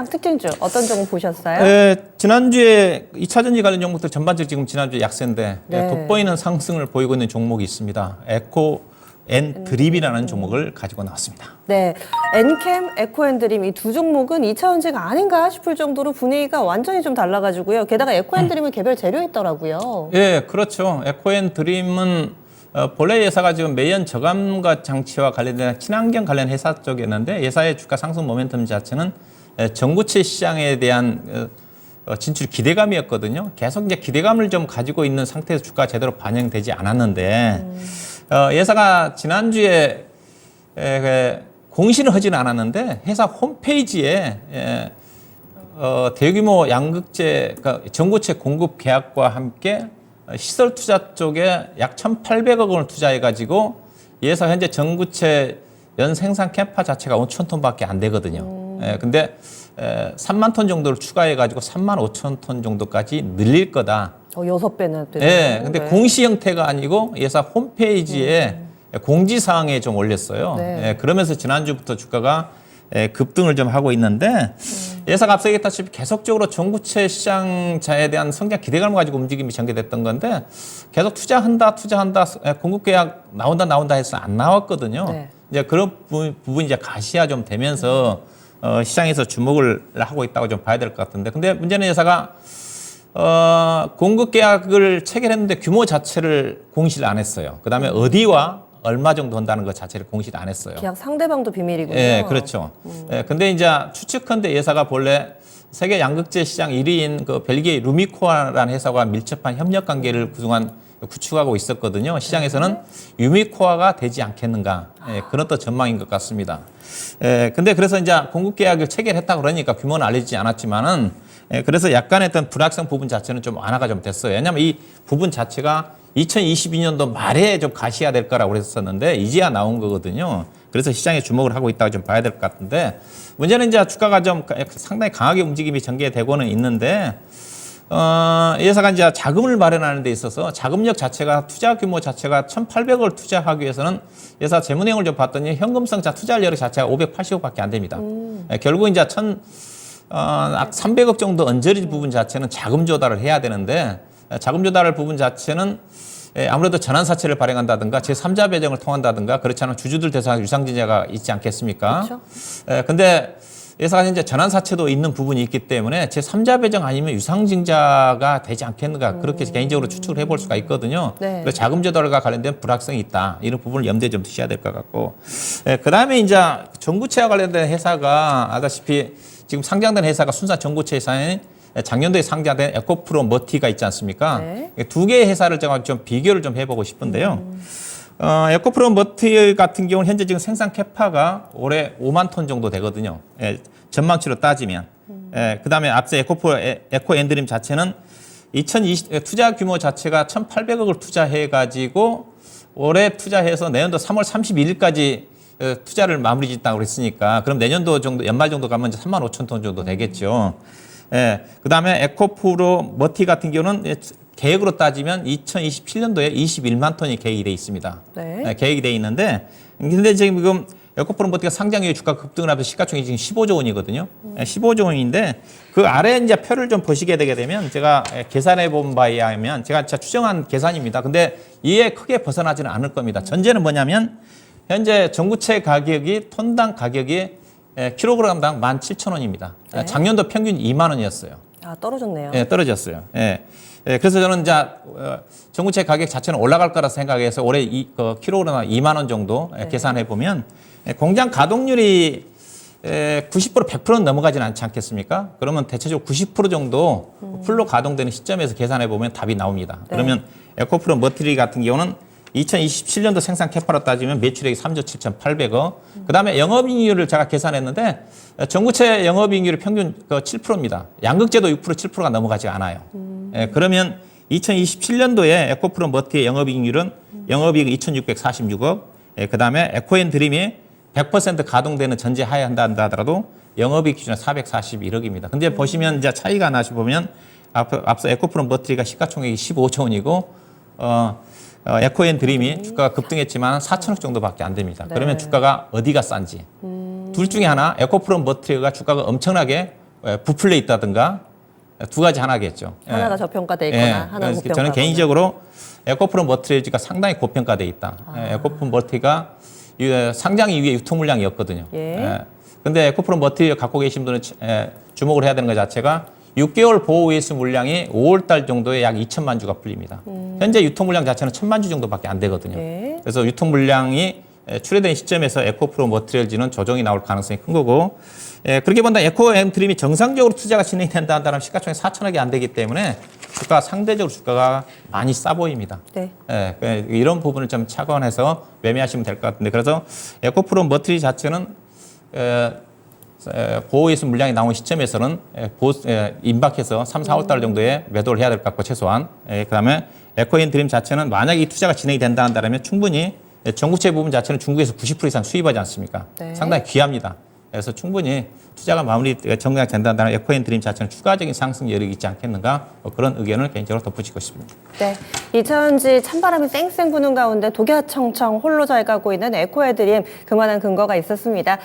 특징주 어떤 종목 보셨어요? 지난주에 2차전지 관련 종목들 전반적으로 지금 지난주에 약세인데 네. 돋보이는 상승을 보이고 있는 종목이 있습니다. 에코앤드립이라는 종목을 가지고 나왔습니다. 네, 엔캠, 에코앤드림 이 두 종목은 2차전지가 아닌가 싶을 정도로 분위기가 완전히 좀 달라가지고요. 게다가 에코앤드림은 개별 재료했더라고요. 예, 그렇죠. 에코앤드림은 본래 회사가 지금 매연 저감가 장치와 관련된 친환경 관련 회사 쪽이었는데 회사의 주가 상승 모멘텀 자체는 전구체 시장에 대한 진출 기대감이었거든요. 계속 이제 기대감을 좀 가지고 있는 상태에서 주가가 제대로 반영되지 않았는데 회사가 지난주에 공시를 하지는 않았는데 회사 홈페이지에 대규모 양극재, 그러니까 전구체 공급 계약과 함께 시설 투자 쪽에 약 1,800억 원을 투자해가지고 회사 현재 전구체 연 생산 캐파 자체가 5천 톤밖에 안 되거든요. 근데 3만 톤 정도를 추가해가지고 3만 5천 톤 정도까지 늘릴 거다. 6배나 되네요. 네, 근데 공시 형태가 아니고 회사 홈페이지에 공지사항에 좀 올렸어요. 네. 그러면서 지난주부터 주가가 급등을 좀 하고 있는데 회사가 앞서 얘기했다시피 계속적으로 전구체 시장자에 대한 성장 기대감을 가지고 움직임이 전개됐던 건데 계속 투자한다 공급 계약 나온다 해서 안 나왔거든요. 네. 이제 그런 부분이 이제 가시화 좀 되면서 시장에서 주목을 하고 있다고 좀 봐야 될 것 같은데, 근데 문제는 회사가 공급 계약을 체결했는데 규모 자체를 공시를 안 했어요. 그 다음에 어디와 얼마 정도 한다는 것 자체를 공시를 안 했어요. 계약 상대방도 비밀이군요. 예, 그렇죠. 근데 이제 추측컨대 회사가 본래 세계 양극재 시장 1위인 그 벨기에 루미코아라는 회사와 밀접한 협력 관계를 그동안 구축하고 있었거든요. 시장에서는 유미코아가 되지 않겠는가. 그런 또 전망인 것 같습니다. 근데 그래서 이제 공급 계약을 체결했다 그러니까 규모는 알려지지 않았지만은 그래서 약간의 어떤 불확성 부분 자체는 좀 완화가 좀 됐어요. 왜냐하면 이 부분 자체가 2022년도 말에 좀 가시화 될 거라고 그랬었는데 이제야 나온 거거든요. 그래서 시장에 주목을 하고 있다고 좀 봐야 될 것 같은데, 문제는 이제 주가가 좀 상당히 강하게 움직임이 전개되고는 있는데 회사가 이제 자금을 마련하는 데 있어서 자금력 자체가 투자 규모 자체가 1,800억을 투자하기 위해서는 회사 재무 내용을 좀 봤더니 현금성 투자할 여력 자체가 580억밖에 안 됩니다. 결국 이제 300억 정도 얹어진 부분 자체는 자금 조달을 해야 되는데 자금 조달 부분 자체는 아무래도 전환사채를 발행한다든가 제3자 배정을 통한다든가 그렇지 않으면 주주들 대상 유상증자가 있지 않겠습니까? 그렇죠. 근데 회사가 이제 전환사채도 있는 부분이 있기 때문에 제3자 배정 아니면 유상증자가 되지 않겠는가 그렇게 개인적으로 추측을 해볼 수가 있거든요. 네. 그래서 자금 조달과 관련된 불확성이 있다. 이런 부분을 염두에 좀 두셔야 될 것 같고, 그다음에 이제 전구체와 관련된 회사가 아다시피 지금 상장된 회사가 순산 전구체 회사인 작년도에 상장된 에코프로 머티가 있지 않습니까? 네. 두 개의 회사를 제가 좀 비교를 좀 해보고 싶은데요. 에코프로 머티 같은 경우는 현재 지금 생산 캐파가 올해 5만 톤 정도 되거든요. 전망치로 따지면. 그다음에 앞서 에코앤드림 자체는 2020 투자 규모 자체가 1,800억을 투자해가지고 올해 투자해서 내년도 3월 31일까지 투자를 마무리 짓다고 그랬으니까 그럼 내년도 정도 연말 정도 가면 이제 3만 5천 톤 정도 되겠죠. 그다음에 에코프로 머티 같은 경우는 계획으로 따지면 2027년도에 21만 톤이 계획이 돼 있습니다. 네. 계획이 돼 있는데 근데 지금 에코프로 머티가 상장 이후에 주가 급등을 하면서 시가총액이 지금 15조 원이거든요. 15조 원인데 그 아래 이제 표를 좀 보시게 되게 되면 제가 계산해 본 바에 의하면 제가 진짜 추정한 계산입니다. 근데 이에 크게 벗어나지는 않을 겁니다. 전제는 뭐냐면 현재 전구체 가격이 톤당 가격이 킬로그램당 17,000원입니다. 네. 작년도 평균 2만 원이었어요. 아, 떨어졌네요. 떨어졌어요. 그래서 저는 이제 전구체 가격 자체는 올라갈 거라 생각해서 올해 킬로그램당 2만 원 정도 계산해 보면 공장 가동률이 90% 100%는 넘어가지는 않지 않겠습니까? 그러면 대체적으로 90% 정도 풀로 가동되는 시점에서 계산해 보면 답이 나옵니다. 네. 그러면 에코프로 머티리 같은 경우는 2027년도 생산 캐파로 따지면 매출액이 3조 7,800억. 그다음에 영업이익률을 제가 계산했는데 전구체 영업이익률이 평균 7%입니다. 양극재도 6% 7%가 넘어가지 않아요. 그러면 2027년도에 에코프로 머티의 영업이익률은 영업이익 2,646억. 그다음에 에코앤드림이 100% 가동되는 전제 하에 한다 하더라도 영업이익 기준은 441억입니다. 근데 보시면 이제 차이가 나시 보면 앞서 에코프로 머티가 시가총액이 15조 원이고 에코앤드림이 주가가 급등했지만 4천억 정도밖에 안 됩니다. 네. 그러면 주가가 어디가 싼지. 둘 중에 하나, 에코프로 머티리가 주가가 엄청나게 부풀려 있다든가 두 가지 하나겠죠. 하나가 저평가돼 있거나 하나가 고평가. 저는 개인적으로 에코프로 머티리얼즈가 상당히 고평가돼 있다. 에코프로 머티가 상장 이후에 유통 물량이었거든요. 근데 에코프로 머티리얼 갖고 계신 분은 주목을 해야 되는 것 자체가 6개월 보호 ES 물량이 5월 달 정도에 약 2천만 주가 풀립니다. 현재 유통 물량 자체는 1,000만 주 정도밖에 안 되거든요. 그래서 유통 물량이 출하된 시점에서 에코프로 머티리얼즈는 조정이 나올 가능성이 큰 거고, 그렇게 본다 에코엠트림이 정상적으로 투자가 진행된다 한다면 시가총액 4천억이 안 되기 때문에 상대적으로 주가가 많이 싸 보입니다. 이런 부분을 좀 착안해서 매매하시면 될 것 같은데, 그래서 에코프로 머티리얼 자체는 보호예수 물량이 나온 시점에서는 임박해서 3, 4월 달 정도에 매도를 해야 될 것 같고 최소한. 그다음에 에코인드림 자체는 만약에 이 투자가 진행이 된다 한다면 충분히 전구체 부분 자체는 중국에서 90% 이상 수입하지 않습니까? 상당히 귀합니다. 그래서 충분히 투자가 정리가 된다 한다면 에코인드림 자체는 추가적인 상승 여력이 있지 않겠는가, 그런 의견을 개인적으로 덧붙이고 싶습니다. 네, 2차전지 찬바람이 쌩쌩 부는 가운데 독야청청 홀로 잘 가고 있는 에코애드림, 그만한 근거가 있었습니다.